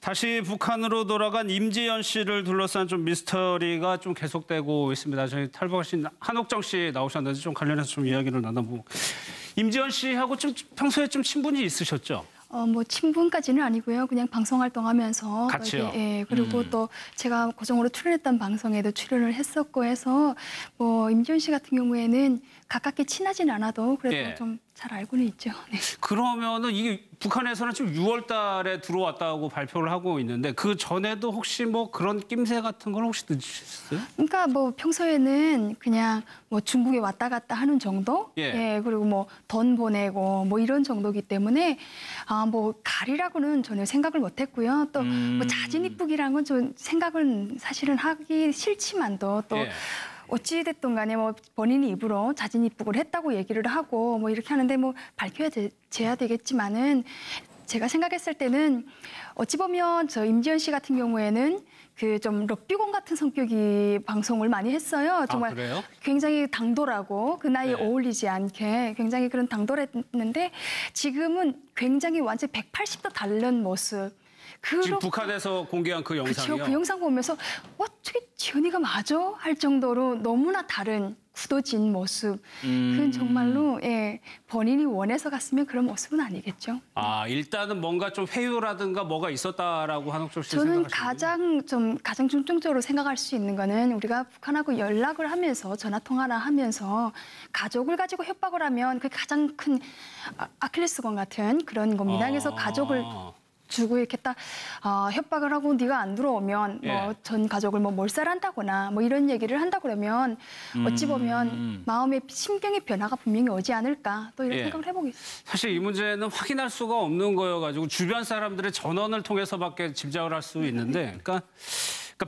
다시 북한으로 돌아간 임지연 씨를 둘러싼 좀 미스터리가 좀 계속되고 있습니다. 저희 탈북하신 한옥정 씨 나오셨는데 좀 관련해서 좀 이야기를 나눠보고. 임지연 씨하고 좀 평소에 좀 친분이 있으셨죠? 뭐 친분까지는 아니고요. 그냥 방송 활동하면서 같이요. 예, 그리고 또 제가 고정으로 출연했던 방송에도 출연을 했었고 해서 뭐 임지연 씨 같은 경우에는 가깝게 친하진 않아도 그래도 예. 좀 잘 알고는 있죠. 네. 그러면은 이게 북한에서는 지금 6월 달에 들어왔다고 발표를 하고 있는데 그 전에도 혹시 뭐 그런 낌새 같은 건 혹시 느끼셨어요? 그러니까 뭐 평소에는 그냥 뭐 중국에 왔다 갔다 하는 정도? 예. 예, 그리고 뭐 돈 보내고 뭐 이런 정도기 때문에 뭐 가리라고는 전혀 생각을 못 했고요. 또 뭐 자진 입국이라는 건 좀 생각은 사실은 하기 싫지만도 또 예. 어찌됐든 간에 뭐 본인이 입으로 자진 입국을 했다고 얘기를 하고 뭐 이렇게 하는데 뭐 밝혀져야 되겠지만은 제가 생각했을 때는 어찌 보면 저 임지연 씨 같은 경우에는 그 좀 럭비공 같은 성격이 방송을 많이 했어요. 정말 그래요? 굉장히 당돌하고 그 나이에 네. 어울리지 않게 굉장히 그런 당돌했는데 지금은 굉장히 완전 180도 다른 모습. 지금 북한에서 공개한 그 영상이요? 그렇죠. 그 영상 보면서 저게 지연이가 맞아? 할 정도로 너무나 다른 굳어진 모습. 그건 정말로 예, 본인이 원해서 갔으면 그런 모습은 아니겠죠. 일단은 뭔가 좀 회유라든가 뭐가 있었다라고 한옥정 씨 저는 생각하시나요? 가장 중점적으로 생각할 수 있는 거는 우리가 북한하고 연락을 하면서 전화 통화를 하면서 가족을 가지고 협박을 하면 그게 가장 큰 아킬레스건 같은 그런 겁니다. 그래서 가족을 주고 이렇게 딱 협박을 하고 네가 안 들어오면 뭐 전 가족을 뭐 몰살한다거나 뭐 이런 얘기를 한다 그러면 어찌 보면 마음의 심경의 변화가 분명히 오지 않을까 또 이런 생각을 해보겠습니다. 사실 이 문제는 확인할 수가 없는 거여가지고 주변 사람들의 전원을 통해서밖에 짐작을 할 수 있는데 그러니까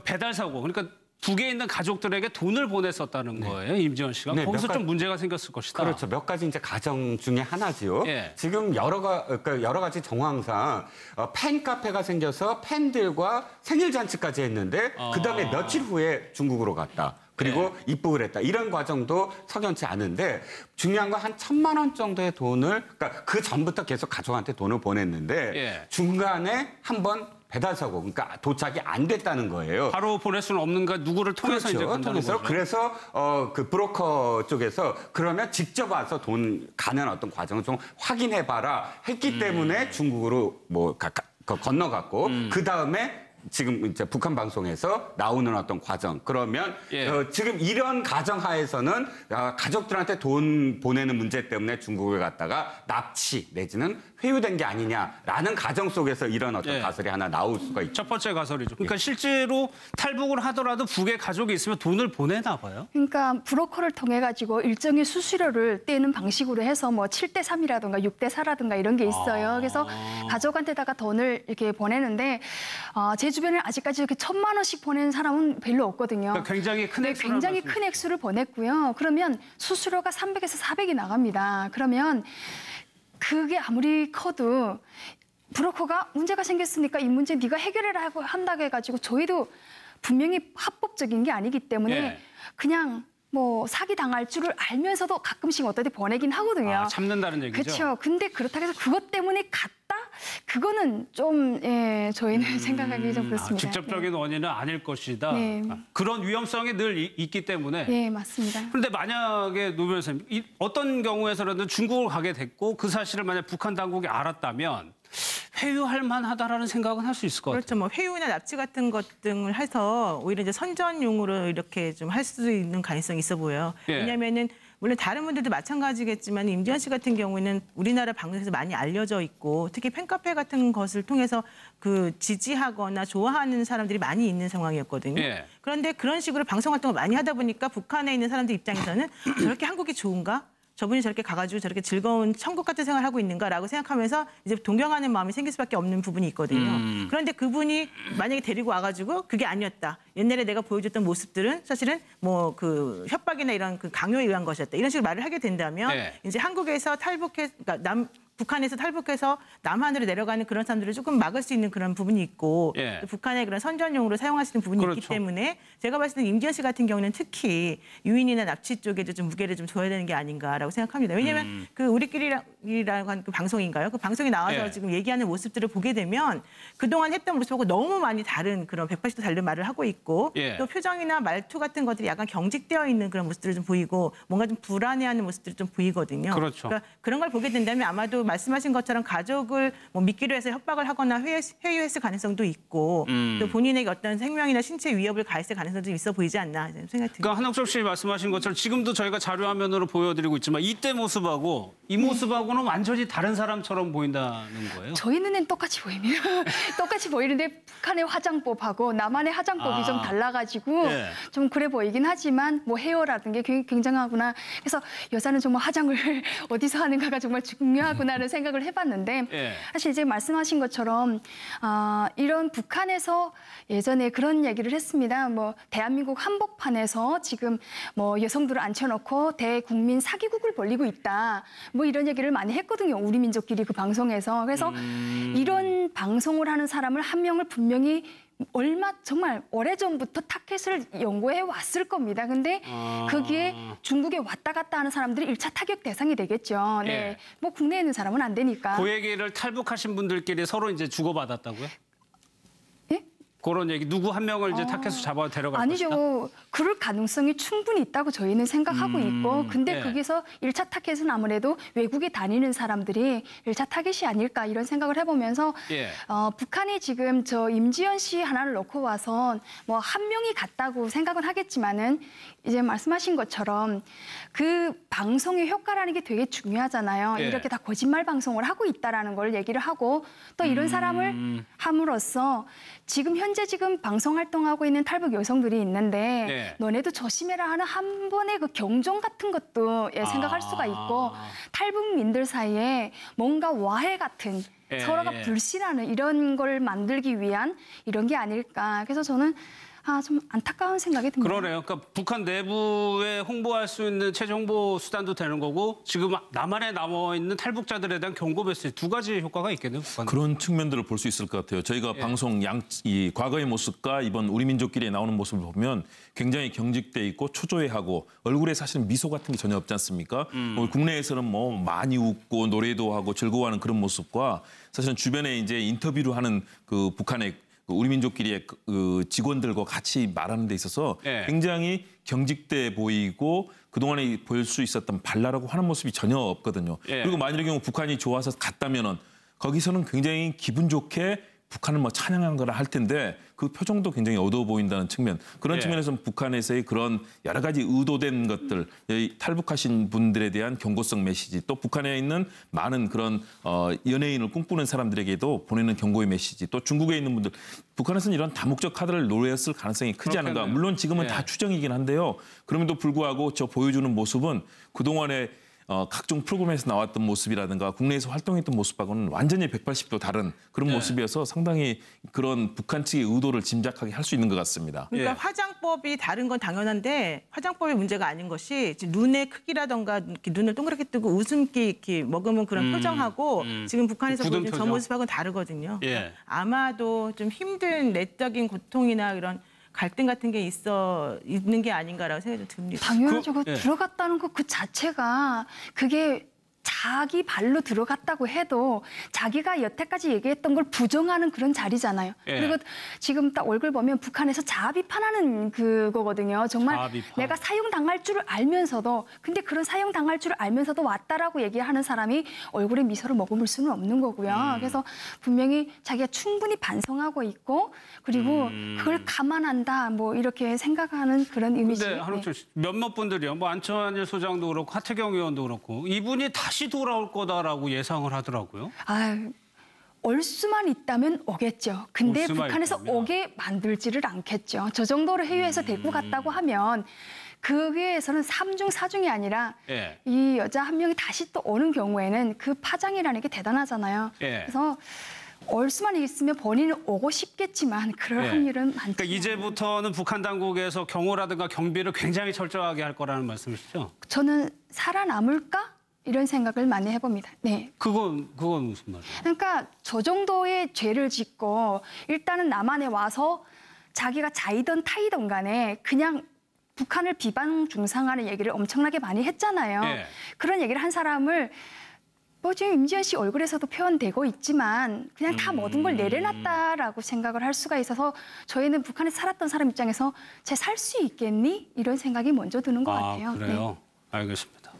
배달 사고 그러니까 두 개 있는 가족들에게 돈을 보냈었다는 거예요, 임지연 씨가. 네, 거기서 좀 문제가 생겼을 것이다. 그렇죠. 몇 가지 이제 가정 중에 하나지요. 예. 지금 여러 가지 정황상 팬카페가 생겨서 팬들과 생일 잔치까지 했는데 그다음에 며칠 후에 중국으로 갔다. 그리고 입국을 했다. 이런 과정도 석연치 않은데 중요한 건 한 1,000만 원 정도의 돈을 그러니까 그 전부터 계속 가족한테 돈을 보냈는데 중간에 한번 배달 사고, 그러니까 도착이 안 됐다는 거예요. 바로 보낼 수는 없는가 누구를 통해서 그렇죠. 이제 간다는 거죠. 그래서 그 브로커 쪽에서 그러면 직접 와서 돈 가는 어떤 과정을 좀 확인해봐라 했기 때문에 중국으로 뭐 건너갔고 그 다음에 지금 이제 북한 방송에서 나오는 어떤 과정 그러면 지금 이런 가정하에서는 가족들한테 돈 보내는 문제 때문에 중국을 갔다가 납치 내지는 회유된 게 아니냐라는 가정 속에서 이런 어떤 가설이 하나 나올 수가 있죠. 첫 번째 가설이죠. 그러니까 실제로 탈북을 하더라도 북에 가족이 있으면 돈을 보내나 봐요. 그러니까 브로커를 통해 가지고 일정의 수수료를 떼는 방식으로 해서 뭐 7대3이라든가 6대4라든가 이런 게 있어요. 그래서 가족한테다가 돈을 이렇게 보내는데 제 주변에 아직까지 이렇게 1,000만 원씩 보내는 사람은 별로 없거든요. 그러니까 굉장히 큰 액수. 굉장히 큰 액수를 보냈고요. 그러면 수수료가 300에서 400이 나갑니다. 그러면 그게 아무리 커도 브로커가 문제가 생겼으니까 이 문제 네가 해결해라 한다고 해가지고 저희도 분명히 합법적인 게 아니기 때문에 그냥 뭐 사기 당할 줄을 알면서도 가끔씩 어떨 때 보내긴 하거든요. 참는다는 얘기죠. 그렇죠. 근데 그렇다고 해서 그것 때문에 갔다? 그거는 좀 저희는 생각하기 좀 그렇습니다. 직접적인 원인은 아닐 것이다. 네. 그런 위험성이 늘 있기 때문에. 네, 맞습니다. 그런데 만약에 노 변호사님, 어떤 경우에서라도 중국을 가게 됐고 그 사실을 만약 북한 당국이 알았다면 회유할 만하다라는 생각은 할 수 있을 것 같아요. 그렇죠. 뭐 회유나 납치 같은 것 등을 해서 오히려 이제 선전용으로 이렇게 좀 할 수 있는 가능성이 있어 보여요. 왜냐하면은 물론 다른 분들도 마찬가지겠지만 임지연 씨 같은 경우에는 우리나라 방송에서 많이 알려져 있고 특히 팬카페 같은 것을 통해서 그 지지하거나 좋아하는 사람들이 많이 있는 상황이었거든요. 그런데 그런 식으로 방송 활동을 많이 하다 보니까 북한에 있는 사람들 입장에서는 저렇게 한국이 좋은가? 저분이 저렇게 가가지고 저렇게 즐거운 천국 같은 생활을 하고 있는가라고 생각하면서 이제 동경하는 마음이 생길 수밖에 없는 부분이 있거든요. 그런데 그분이 만약에 데리고 와가지고 그게 아니었다. 옛날에 내가 보여줬던 모습들은 사실은 뭐 그 협박이나 이런 그 강요에 의한 것이었다. 이런 식으로 말을 하게 된다면 이제 한국에서 탈북해, 그러니까 북한에서 탈북해서 남한으로 내려가는 그런 사람들을 조금 막을 수 있는 그런 부분이 있고 예. 또 북한의 그런 선전용으로 사용할 수 있는 부분이 있기 그렇죠. 때문에 제가 봤을 때는 임지연 씨 같은 경우는 특히 유인이나 납치 쪽에도 좀 무게를 좀 줘야 되는 게 아닌가라고 생각합니다. 왜냐하면 그 우리끼리라고 하는 그 방송인가요? 그 방송에 나와서 예. 지금 얘기하는 모습들을 보게 되면 그동안 했던 모습하고 너무 많이 다른 그런 180도 다른 말을 하고 있고 예. 또 표정이나 말투 같은 것들이 약간 경직되어 있는 그런 모습들을 좀 보이고 뭔가 좀 불안해하는 모습들이 좀 보이거든요. 그렇죠. 그러니까 그런 걸 보게 된다면 아마도 말씀하신 것처럼 가족을 뭐 믿기로 해서 협박을 하거나 회유했을 가능성도 있고 또 본인에게 어떤 생명이나 신체 위협을 가했을 가능성도 있어 보이지 않나 생각이 듭니다. 그러니까 한옥철 씨 말씀하신 것처럼 지금도 저희가 자료 화면으로 보여드리고 있지만 이때 모습하고 이 모습하고는 완전히 다른 사람처럼 보인다는 거예요. 저희 눈엔 똑같이 보입니다. 똑같이 보이는데 북한의 화장법하고 남한의 화장법이 좀 달라가지고 예. 좀 그래 보이긴 하지만 뭐 헤어라든 게 굉장하구나. 그래서 여자는 정말 화장을 어디서 하는가가 정말 중요하구나라는 생각을 해봤는데 예. 사실 이제 말씀하신 것처럼 이런 북한에서 예전에 그런 얘기를 했습니다. 뭐 대한민국 한복판에서 지금 뭐 여성들을 앉혀놓고 대국민 사기국을 벌리고 있다. 뭐 이런 얘기를 많이 했거든요. 우리 민족끼리 그 방송에서. 그래서 이런 방송을 하는 사람을 한 명을 분명히 정말 오래전부터 타켓을 연구해 왔을 겁니다. 근데 거기에 중국에 왔다 갔다 하는 사람들이 1차 타격 대상이 되겠죠. 네. 예. 뭐 국내에 있는 사람은 안 되니까. 그 얘기를 탈북하신 분들끼리 서로 이제 주고받았다고요? 예? 그런 얘기 누구 한 명을 이제 타켓으로 잡아 데려갈 것이다? 아니죠. 그럴 가능성이 충분히 있다고 저희는 생각하고 있고 근데 예. 거기서 1차 타겟은 아무래도 외국에 다니는 사람들이 1차 타겟이 아닐까 이런 생각을 해보면서 예. 북한이 지금 저 임지연 씨 하나를 놓고 와서 뭐 한 명이 갔다고 생각은 하겠지만은 이제 말씀하신 것처럼 그 방송의 효과라는 게 되게 중요하잖아요. 예. 이렇게 다 거짓말 방송을 하고 있다라는 걸 얘기를 하고 또 이런 사람을 함으로써 지금 방송 활동하고 있는 탈북 여성들이 있는데 예. 너네도 조심해라 하는 한 번의 그 경종 같은 것도 생각할 수가 있고 탈북민들 사이에 뭔가 와해 같은 예, 서로가 예. 불신하는 이런 걸 만들기 위한 이런 게 아닐까. 그래서 저는 좀 안타까운 생각이 듭니다. 그러네요. 그러니까 북한 내부에 홍보할 수 있는 체제 홍보 수단도 되는 거고 지금 남한에 남아 있는 탈북자들에 대한 경고 메시지 두 가지 효과가 있겠네요. 북한. 그런 측면들을 볼 수 있을 것 같아요. 저희가 방송 이 과거의 모습과 이번 우리 민족끼리 나오는 모습을 보면 굉장히 경직돼 있고 초조해하고 얼굴에 사실은 미소 같은 게 전혀 없지 않습니까? 국내에서는 뭐 많이 웃고 노래도 하고 즐거워하는 그런 모습과 사실은 주변에 이제 인터뷰를 하는 그 북한의 우리 민족끼리의 그 직원들과 같이 말하는 데 있어서 예. 굉장히 경직돼 보이고 그동안에 볼 수 있었던 발랄하고 하는 모습이 전혀 없거든요. 예. 그리고 만일의 경우 북한이 좋아서 갔다면은 거기서는 굉장히 기분 좋게 북한을 뭐 찬양한 거라 할 텐데 그 표정도 굉장히 어두워 보인다는 측면. 그런 예. 측면에서는 북한에서의 그런 여러 가지 의도된 것들, 이 탈북하신 분들에 대한 경고성 메시지, 또 북한에 있는 많은 그런 연예인을 꿈꾸는 사람들에게도 보내는 경고의 메시지, 또 중국에 있는 분들, 북한에서는 이런 다목적 카드를 노렸을 가능성이 크지 않은가. 그렇겠네요. 물론 지금은 예. 다 추정이긴 한데요. 그럼에도 불구하고 저 보여주는 모습은 그동안에 각종 프로그램에서 나왔던 모습이라든가 국내에서 활동했던 모습하고는 완전히 180도 다른 그런 네. 모습이어서 상당히 그런 북한 측의 의도를 짐작하게 할 수 있는 것 같습니다. 그러니까 예. 화장법이 다른 건 당연한데 화장법이 문제가 아닌 것이 이제 눈의 크기라던가 이렇게 눈을 동그랗게 뜨고 웃음기 이렇게 먹으면 그런 표정하고 지금 북한에서 굳은 보여준 저 표정. 모습하고는 다르거든요. 예. 아마도 좀 힘든 내적인 고통이나 이런 갈등 같은 게 있는 게 아닌가라고 생각이 듭니다. 당연하죠. 예. 들어갔다는 것 그 자체가 그게 자기 발로 들어갔다고 해도 자기가 여태까지 얘기했던 걸 부정하는 그런 자리잖아요. 예. 그리고 지금 딱 얼굴 보면 북한에서 자아 비판하는 그거거든요. 정말 자아 비판. 내가 사형당할 줄 알면서도 근데 그런 사형당할 줄 알면서도 왔다라고 얘기하는 사람이 얼굴에 미소를 머금을 수는 없는 거고요. 그래서 분명히 자기가 충분히 반성하고 있고 그리고 그걸 감안한다 뭐 이렇게 생각하는 그런 이미지. 근데 한옥철 씨, 몇몇 분들이요. 뭐 안철환 소장도 그렇고 하태경 의원도 그렇고 이분이 다시 돌아올 거다라고 예상을 하더라고요. 올 수만 있다면 오겠죠. 근데 올 수만 북한에서 있다면. 오게 만들지를 않겠죠. 저 정도로 해외에서 데리고 갔다고 하면 그게에서는 3중 4중이 아니라 예. 이 여자 한 명이 다시 또 오는 경우에는 그 파장이라는 게 대단하잖아요. 예. 그래서 올 수만 있으면 본인은 오고 싶겠지만 그럴 예. 확률은 많지 그러니까 이제부터는 북한 당국에서 경호라든가 경비를 굉장히 철저하게 할 거라는 말씀이시죠? 저는 살아남을까? 이런 생각을 많이 해봅니다. 네. 그건 무슨 말이에요? 그러니까 저 정도의 죄를 짓고 일단은 남한에 와서 자기가 자이든 타이든 간에 그냥 북한을 비방 중상하는 얘기를 엄청나게 많이 했잖아요. 예. 그런 얘기를 한 사람을 뭐 지금 임지연 씨 얼굴에서도 표현되고 있지만 그냥 다 모든 걸 내려놨다라고 생각을 할 수가 있어서 저희는 북한에 살았던 사람 입장에서 쟤 살 수 있겠니? 이런 생각이 먼저 드는 것 같아요. 그래요? 알겠습니다.